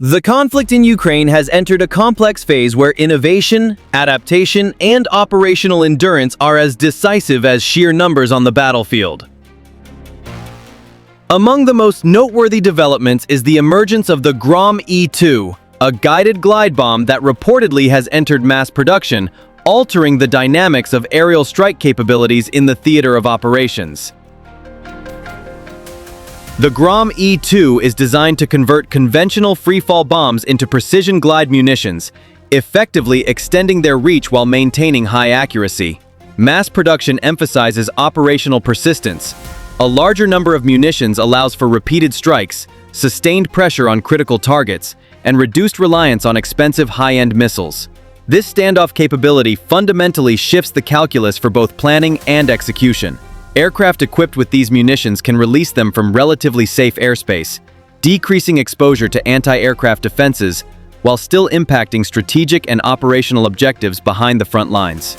The conflict in Ukraine has entered a complex phase where innovation, adaptation, and operational endurance are as decisive as sheer numbers on the battlefield. Among the most noteworthy developments is the emergence of the Grom E-2, a guided glide bomb that reportedly has entered mass production, altering the dynamics of aerial strike capabilities in the theater of operations. The Grom E-2 is designed to convert conventional freefall bombs into precision glide munitions, effectively extending their reach while maintaining high accuracy. Mass production emphasizes operational persistence. A larger number of munitions allows for repeated strikes, sustained pressure on critical targets, and reduced reliance on expensive high-end missiles. This standoff capability fundamentally shifts the calculus for both planning and execution. Aircraft equipped with these munitions can release them from relatively safe airspace, decreasing exposure to anti-aircraft defenses while still impacting strategic and operational objectives behind the front lines.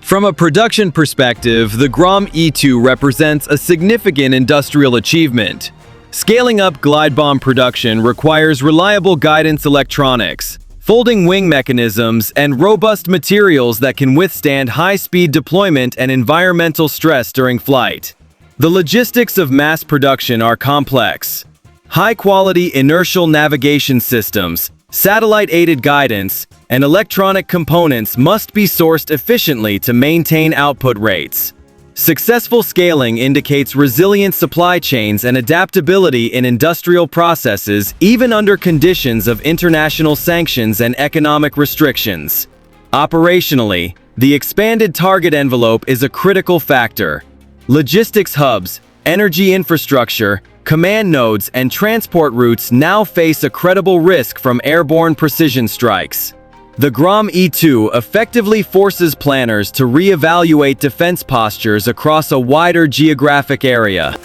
From a production perspective, the Grom E-2 represents a significant industrial achievement. Scaling up glide bomb production requires reliable guidance electronics, folding wing mechanisms, and robust materials that can withstand high-speed deployment and environmental stress during flight. The logistics of mass production are complex. High-quality inertial navigation systems, satellite-aided guidance, and electronic components must be sourced efficiently to maintain output rates. Successful scaling indicates resilient supply chains and adaptability in industrial processes even under conditions of international sanctions and economic restrictions. Operationally, the expanded target envelope is a critical factor. Logistics hubs, energy infrastructure, command nodes, and transport routes now face a credible risk from airborne precision strikes. The Grom E-2 effectively forces planners to reevaluate defense postures across a wider geographic area.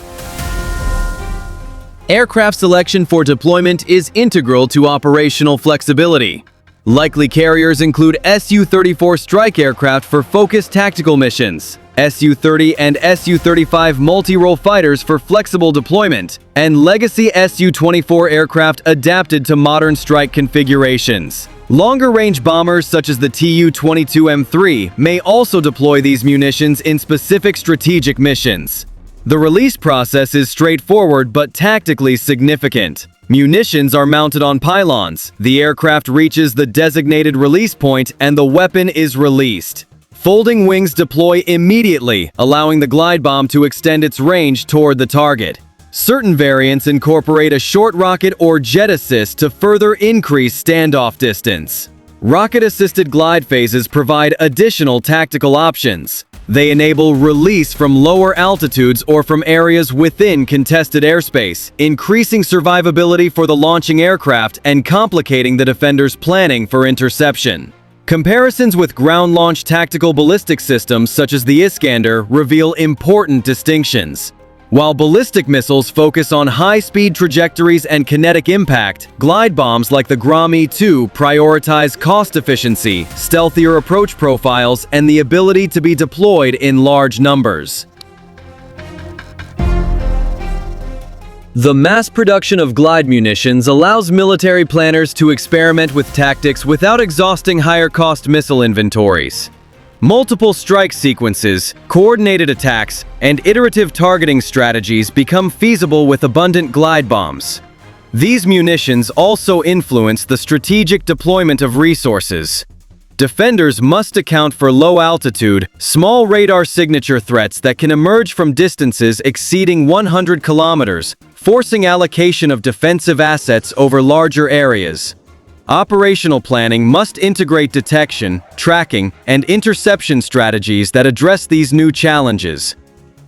Aircraft selection for deployment is integral to operational flexibility. Likely carriers include Su-34 strike aircraft for focused tactical missions, Su-30 and Su-35 multi-role fighters for flexible deployment, and legacy Su-24 aircraft adapted to modern strike configurations. Longer-range bombers such as the Tu-22M3 may also deploy these munitions in specific strategic missions. The release process is straightforward but tactically significant. Munitions are mounted on pylons, the aircraft reaches the designated release point, and the weapon is released. Folding wings deploy immediately, allowing the glide bomb to extend its range toward the target. Certain variants incorporate a short rocket or jet assist to further increase standoff distance. Rocket-assisted glide phases provide additional tactical options. They enable release from lower altitudes or from areas within contested airspace, increasing survivability for the launching aircraft and complicating the defender's planning for interception. Comparisons with ground-launched tactical ballistic systems such as the Iskander reveal important distinctions. While ballistic missiles focus on high-speed trajectories and kinetic impact, glide bombs like the Grom E-2 prioritize cost efficiency, stealthier approach profiles, and the ability to be deployed in large numbers. The mass production of glide munitions allows military planners to experiment with tactics without exhausting higher-cost missile inventories. Multiple strike sequences, coordinated attacks, and iterative targeting strategies become feasible with abundant glide bombs. These munitions also influence the strategic deployment of resources. Defenders must account for low-altitude, small radar signature threats that can emerge from distances exceeding 100 kilometers, forcing allocation of defensive assets over larger areas. Operational planning must integrate detection, tracking, and interception strategies that address these new challenges.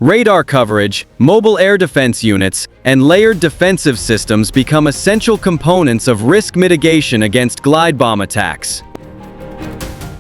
Radar coverage, mobile air defense units, and layered defensive systems become essential components of risk mitigation against glide bomb attacks.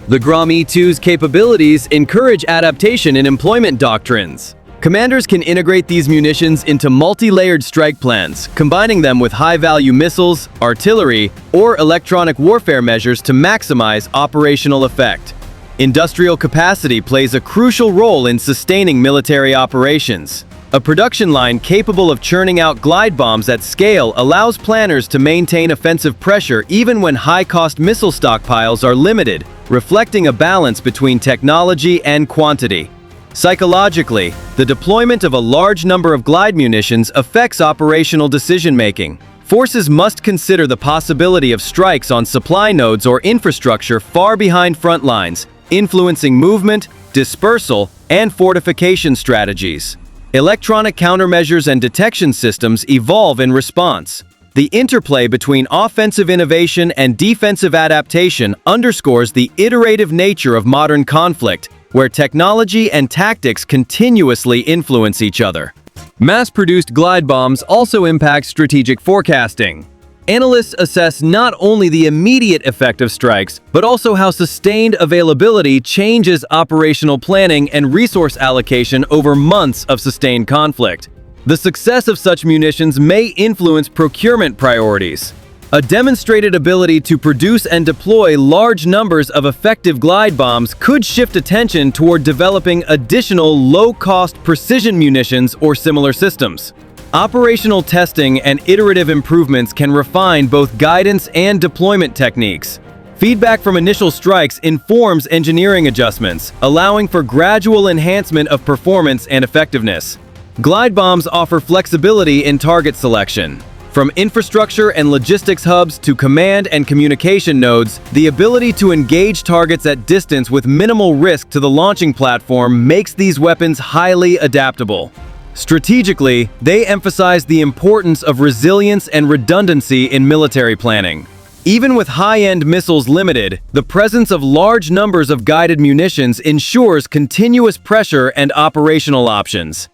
The Grom E-2's capabilities encourage adaptation in employment doctrines. Commanders can integrate these munitions into multi-layered strike plans, combining them with high-value missiles, artillery, or electronic warfare measures to maximize operational effect. Industrial capacity plays a crucial role in sustaining military operations. A production line capable of churning out glide bombs at scale allows planners to maintain offensive pressure even when high-cost missile stockpiles are limited, reflecting a balance between technology and quantity. Psychologically, the deployment of a large number of glide munitions affects operational decision-making. Forces must consider the possibility of strikes on supply nodes or infrastructure far behind front lines, influencing movement, dispersal, and fortification strategies. Electronic countermeasures and detection systems evolve in response. The interplay between offensive innovation and defensive adaptation underscores the iterative nature of modern conflict, where technology and tactics continuously influence each other. Mass-produced glide bombs also impact strategic forecasting. Analysts assess not only the immediate effect of strikes, but also how sustained availability changes operational planning and resource allocation over months of sustained conflict. The success of such munitions may influence procurement priorities. A demonstrated ability to produce and deploy large numbers of effective glide bombs could shift attention toward developing additional low-cost precision munitions or similar systems. Operational testing and iterative improvements can refine both guidance and deployment techniques. Feedback from initial strikes informs engineering adjustments, allowing for gradual enhancement of performance and effectiveness. Glide bombs offer flexibility in target selection. From infrastructure and logistics hubs to command and communication nodes, the ability to engage targets at distance with minimal risk to the launching platform makes these weapons highly adaptable. Strategically, they emphasize the importance of resilience and redundancy in military planning. Even with high-end missiles limited, the presence of large numbers of guided munitions ensures continuous pressure and operational options.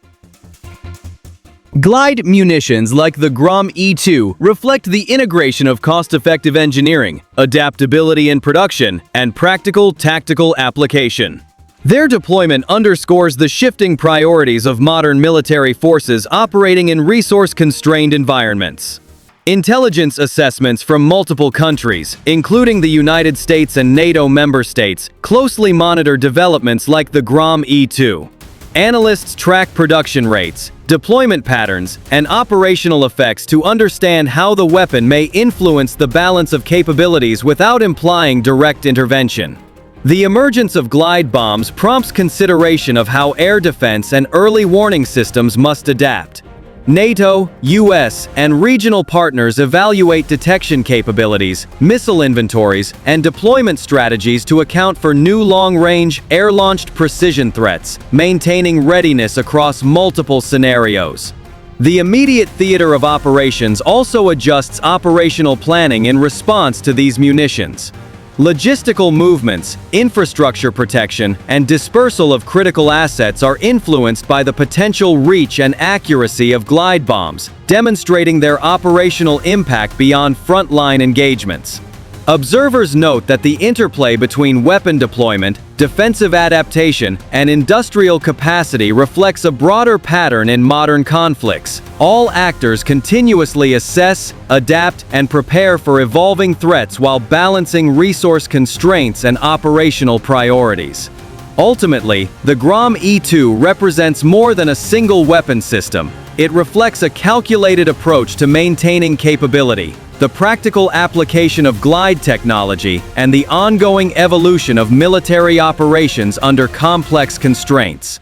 Glide munitions like the Grom E-2 reflect the integration of cost-effective engineering, adaptability in production, and practical tactical application. Their deployment underscores the shifting priorities of modern military forces operating in resource-constrained environments. Intelligence assessments from multiple countries, including the United States and NATO member states, closely monitor developments like the Grom E-2. Analysts track production rates, deployment patterns, and operational effects to understand how the weapon may influence the balance of capabilities without implying direct intervention. The emergence of glide bombs prompts consideration of how air defense and early warning systems must adapt. NATO, US, and regional partners evaluate detection capabilities, missile inventories, and deployment strategies to account for new long-range, air-launched precision threats, maintaining readiness across multiple scenarios. The immediate theater of operations also adjusts operational planning in response to these munitions. Logistical movements, infrastructure protection, and dispersal of critical assets are influenced by the potential reach and accuracy of glide bombs, demonstrating their operational impact beyond frontline engagements. Observers note that the interplay between weapon deployment, defensive adaptation, and industrial capacity reflects a broader pattern in modern conflicts. All actors continuously assess, adapt, and prepare for evolving threats while balancing resource constraints and operational priorities. Ultimately, the Grom E-2 represents more than a single weapon system. It reflects a calculated approach to maintaining capability, the practical application of glide technology, and the ongoing evolution of military operations under complex constraints.